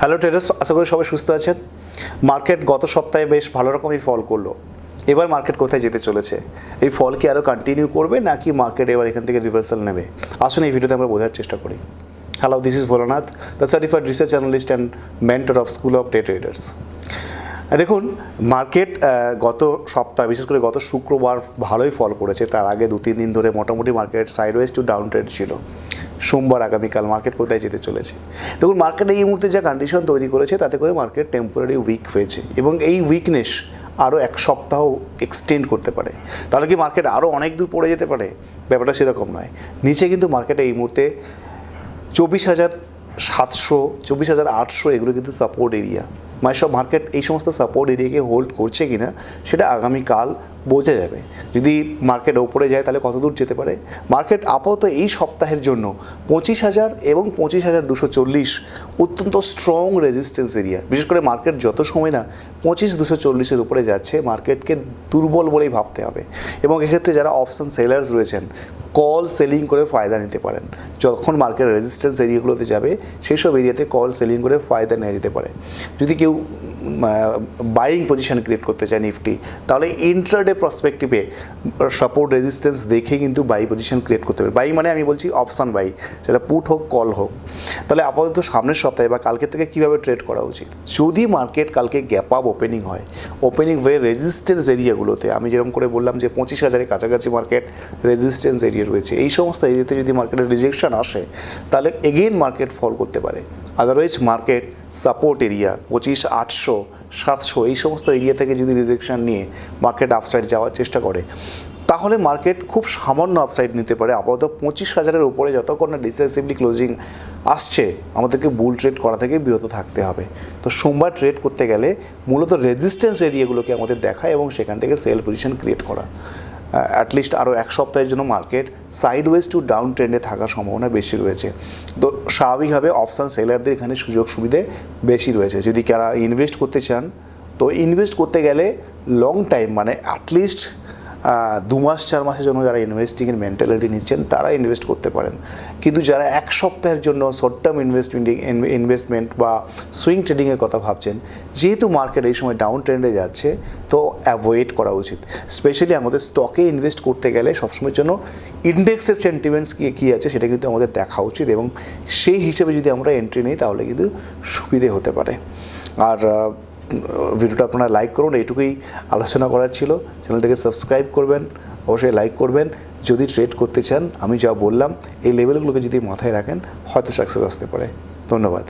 Hello traders, আশা করি সবাই সুস্থ আছেন। মার্কেট গত সপ্তাহে বেশ ভালো রকমই ফল করলো। এবার মার্কেট কোথায় যেতে চলেছে? এই ফল কি আরও কন্টিনিউ করবে নাকি মার্কেট এবার এখান থেকে রিভার্সাল নেবে? আসুন এই ভিডিওতে আমরা বোঝার চেষ্টা করি। Hello, this is Bholanath, the certified research analyst and mentor of school off day traders. দেখুন, মার্কেট গত সপ্তাহ, বিশেষ করে গত শুক্রবার ভালোই ফল করেছে। তার আগে 2-3 দিন ধরে মোটামুটি market sideways to down trade ছিল। সোমবার আগামীকাল মার্কেট কোথায় যেতে চলেছে? দেখুন, মার্কেট এই মুহূর্তে যা কন্ডিশন তৈরি করেছে তাতে করে মার্কেট টেম্পোরারি উইক হয়েছে এবং এই উইকনেস আরও এক সপ্তাহ এক্সটেন্ড করতে পারে। তাহলে কি মার্কেট আরও অনেক দূর পড়ে যেতে পারে? ব্যাপারটা সেরকম নয়। নিচে কিন্তু মার্কেটে এই মুহূর্তে 24,700, 24,800 এগুলো কিন্তু সাপোর্ট এরিয়া। মানে সব মার্কেট এই সমস্ত সাপোর্ট এরিয়াকে হোল্ড করছে কিনা সেটা আগামীকাল বোঝা যাবে। যদি মার্কেট ওপরে যায় তাহলে কত দূর যেতে পারে। মার্কেট আপাতত এই সপ্তাহের জন্য 25,000 এবং 25,240 অত্যন্ত স্ট্রং রেজিস্ট্যান্স এরিয়া। বিশেষ করে মার্কেট যত সময় না 25,240-এর উপরে যাচ্ছে, মার্কেটকে দুর্বল বলেই ভাবতে হবে। এবং এক্ষেত্রে যারা অপশন সেলার্স রয়েছেন, কল সেলিং করে ফায়দা নিতে পারেন। যখন মার্কেট রেজিস্ট্যান্স এরিয়াগুলোতে যাবে সেই সব এরিয়াতে কল সেলিং করে ফায়দা নেওয়া যেতে পারে। যদি কেউ বাইং পজিশন ক্রিয়েট করতে চায় নিফটি, তাহলে ইন্ট্রাডে প্রসপেক্টিভে সাপোর্ট রেজিস্ট্যান্স দেখে কিন্তু বাই পজিশন ক্রিয়েট করতে পারে। বাই মানে আমি বলছি অপশান বাই, সেটা পুট হোক কল হোক। তাহলে আপাতত সামনের সপ্তাহে বা কালকে থেকে কীভাবে ট্রেড করা উচিত? যদি মার্কেট কালকে গ্যাপ আপ ওপেনিং হয়, ওপেনিং হয়ে রেজিস্ট্যান্স এরিয়াগুলোতে, আমি যেরকম করে বললাম যে 25,000-এর কাছাকাছি মার্কেট রেজিস্ট্যান্স এরিয়া রয়েছে, এই সমস্ত এরিয়াতে যদি মার্কেটের রিজেকশন আসে তাহলে এগেইন মার্কেট ফল করতে পারে। আদারওয়াইজ মার্কেট সাপোর্ট এরিয়া 25,800, 700 এই সমস্ত এরিয়া থেকে যদি রিজেকশন নিয়ে মার্কেট আপসাইড যাওয়ার চেষ্টা করে তাহলে মার্কেট খুব সামান্য আপসাইড নিতে পারে। আপাতত 25,000-এর উপরে যতক্ষণ না ডিসাইসিভলি ক্লোজিং আসছে, আমাদেরকে বুল ট্রেড করা থেকে বিরত থাকতে হবে। তো সোমবার ট্রেড করতে গেলে মূলত রেজিস্ট্যান্স এরিয়াগুলোকে আমাদের দেখা এবং সেখান থেকে সেল পজিশন ক্রিয়েট করা। অ্যাটলিস্ট আরও এক সপ্তাহের জন্য মার্কেট সাইডওয়েজ টু ডাউন ট্রেন্ডে থাকার সম্ভাবনা বেশি রয়েছে। তো স্বাভাবিকভাবে অপশান সেলারদের এখানে সুযোগ সুবিধে বেশি রয়েছে। যদি যারা ইনভেস্ট করতে চান, তো ইনভেস্ট করতে গেলে লং টাইম মানে অ্যাটলিস্ট 2 মাস 4 মাসের জন্য যারা ইনভেস্টিংয়ের মেন্টালিটি নিচ্ছেন তারা ইনভেস্ট করতে পারেন। কিন্তু যারা এক সপ্তাহের জন্য শর্ট টার্ম ইনভেস্টমেন্ট বা সুইং ট্রেডিংয়ের কথা ভাবছেন, যেহেতু মার্কেট এই সময় ডাউন ট্রেন্ডে যাচ্ছে, তো অ্যাভয়েড করা উচিত। স্পেশালি আমাদের স্টকে ইনভেস্ট করতে গেলে সবসময়ের জন্য ইন্ডেক্সের সেন্টিমেন্টস কী আছে সেটা কিন্তু আমাদের দেখা উচিত এবং সেই হিসেবে যদি আমরা এন্ট্রি নিই তাহলে কিন্তু সুবিধে হতে পারে। আর ভিডিওটা আপনারা লাইক করুন, এইটুকুই আলোচনা করার ছিল। চ্যানেলটাকে সাবস্ক্রাইব করবেন, অবশ্যই লাইক করবেন। যদি ট্রেড করতে চান, আমি যা বললাম এই লেভেলগুলোকে যদি মাথায় রাখেন, হয়তো সাকসেস আসতে পারে। ধন্যবাদ।